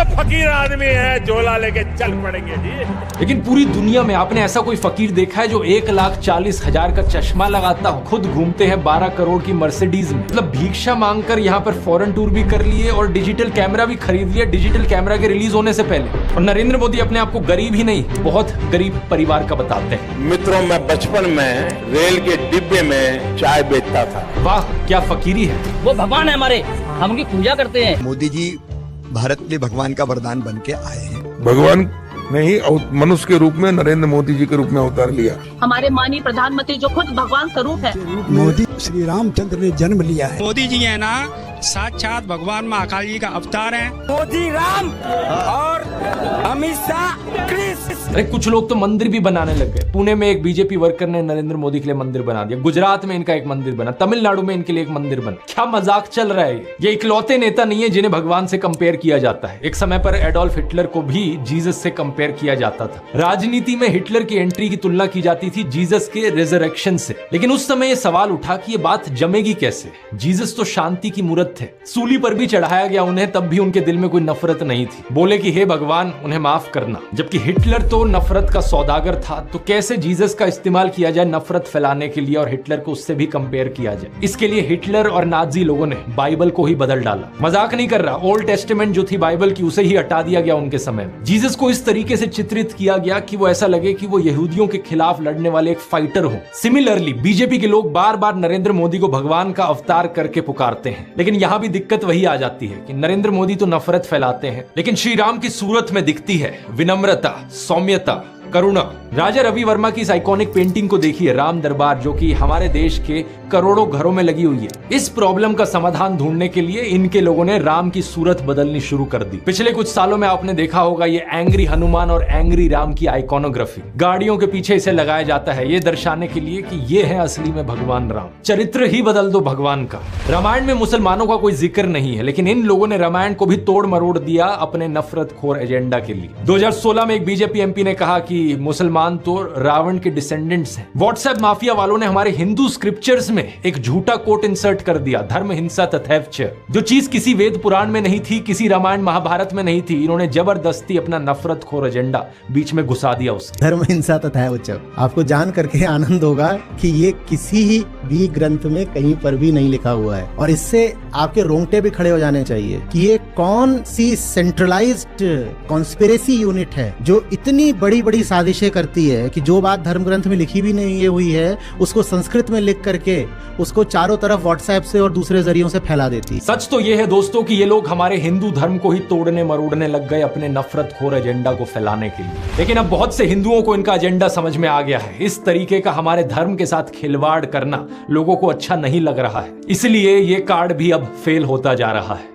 फकीर आदमी है, झोला लेके चल पड़ेंगे जी। लेकिन पूरी दुनिया में आपने ऐसा कोई फकीर देखा है जो 1,40,000 का चश्मा लगाता हो, खुद घूमते हैं 12 करोड़ की मर्सिडीज में, मतलब भिक्षा मांगकर यहाँ पर फॉरेन टूर भी कर लिए और डिजिटल कैमरा भी खरीद लिया डिजिटल कैमरा के रिलीज होने से पहले। और नरेंद्र मोदी अपने आप को गरीब ही नहीं, बहुत गरीब परिवार का बताते हैं। मित्रों, मैं बचपन में रेल के डिब्बे में चाय बेचता था। वाह, क्या फकीरी है। वो भगवान है हमारे, हम उनकी पूजा करते हैं। मोदी जी भारत के भगवान का वरदान बन के आए हैं। भगवान ने ही मनुष्य के रूप में नरेंद्र मोदी जी के रूप में अवतार लिया। हमारे माननीय प्रधानमंत्री जो खुद भगवान स्वरूप है। मोदी श्री रामचंद्र ने जन्म लिया है। मोदी जी है ना, साक्षात भगवान महाकाल जी का अवतार है। मोदी राम और अमित शाह कृष्ण। अरे कुछ लोग तो मंदिर भी बनाने लग गए। पुणे में एक बीजेपी वर्कर ने नरेंद्र मोदी के लिए मंदिर बना दिया, गुजरात में इनका एक मंदिर बना, तमिलनाडु में इनके लिए एक मंदिर बना। क्या मजाक चल रहा है। ये इकलौते नेता नहीं है जिन्हें भगवान से कंपेयर किया जाता है। एक समय पर एडोल्फ हिटलर को भी जीसस से कंपेयर किया जाता था। राजनीति में हिटलर की एंट्री की तुलना की जाती थी जीसस के रिजरेक्शन से। लेकिन उस समय ये सवाल उठा कि ये बात जमेगी कैसे। जीसस तो शांति की मूर्त थे, सूली पर भी चढ़ाया गया उन्हें, तब भी उनके दिल में कोई नफरत नहीं थी। बोले कि हे भगवान, उन्हें माफ करना। जबकि हिटलर तो नफरत का सौदागर था, तो कैसे जीसस का इस्तेमाल किया जाए नफरत फैलाने के लिए और हिटलर को उससे भी कंपेयर किया जाए। इसके लिए हिटलर और नाजी लोगों ने बाइबल को ही बदल डाला। मजाक नहीं कर रहा, ओल्ड टेस्टामेंट जो थी बाइबल की, उसे ही हटा दिया गया उनके समय में। जीसस को इस तरीके से चित्रित किया गया कि वो ऐसा लगे कि वो यहूदियों के खिलाफ लड़ने वाले एक फाइटर हो। सिमिलरली बीजेपी के लोग बार बार नरेंद्र मोदी को भगवान का अवतार करके पुकारते हैं। लेकिन यहां भी दिक्कत वही आ जाती है कि नरेंद्र मोदी तो नफरत फैलाते हैं, लेकिन श्री राम की सूरत में दिखती है विनम्रता, सौम्यता, करुणा। राजा रवि वर्मा की इस आइकॉनिक पेंटिंग को देखिए, राम दरबार, जो कि हमारे देश के करोड़ों घरों में लगी हुई है। इस प्रॉब्लम का समाधान ढूंढने के लिए इनके लोगों ने राम की सूरत बदलनी शुरू कर दी। पिछले कुछ सालों में आपने देखा होगा ये एंग्री हनुमान और एंग्री राम की आइकॉनोग्राफी गाड़ियों के पीछे इसे लगाया जाता है, ये दर्शाने के लिए कि ये है असली में भगवान राम। चरित्र ही बदल दो भगवान का। रामायण में मुसलमानों का कोई जिक्र नहीं है, लेकिन इन लोगों ने रामायण को भी तोड़ मरोड़ दिया अपने नफरत खोर एजेंडा के लिए। 2016 में एक बीजेपी एमपी ने कहा कि मुसलमान तो रावण के डिसेंडेंट्स हैं। व्हाट्सएप माफिया वालों ने हमारे हिंदू स्क्रिप्चर्स में एक झूठा कोट इंसर्ट कर दिया, धर्म हिंसा तथैवच। जो चीज किसी वेद पुराण में नहीं थी, किसी रामायण महाभारत में नहीं थी, इन्होंने जबरदस्ती अपना नफरत खोर एजेंडा बीच में घुसा दिया उसके। धर्म हिंसा तथैवच, आपको जान करके आनंद होगा कि ये किसी भी ग्रंथ में कहीं पर भी नहीं लिखा हुआ है। और इससे आपके रोंगटे भी खड़े हो जाने चाहिए कि ये कौन सी सेंट्रलाइज्ड कॉन्स्पिरेसी यूनिट है जो इतनी बड़ी बड़ी साजिशें करती है कि जो बात धर्म ग्रंथ में लिखी भी नहीं हुई है उसको संस्कृत में लिख करके उसको चारों तरफ व्हाट्सएप से और दूसरे जरियों से फैला देती। सच तो यह है दोस्तों कि ये लोग हमारे हिंदू धर्म को ही तोड़ने मरोड़ने लग गए अपने नफरत खोर एजेंडा को फैलाने के लिए। लेकिन अब बहुत से हिंदुओं को इनका एजेंडा समझ में आ गया है। इस तरीके का हमारे धर्म के साथ खिलवाड़ करना लोगों को अच्छा नहीं लग रहा है, इसलिए ये कार्ड भी अब फेल होता जा रहा है।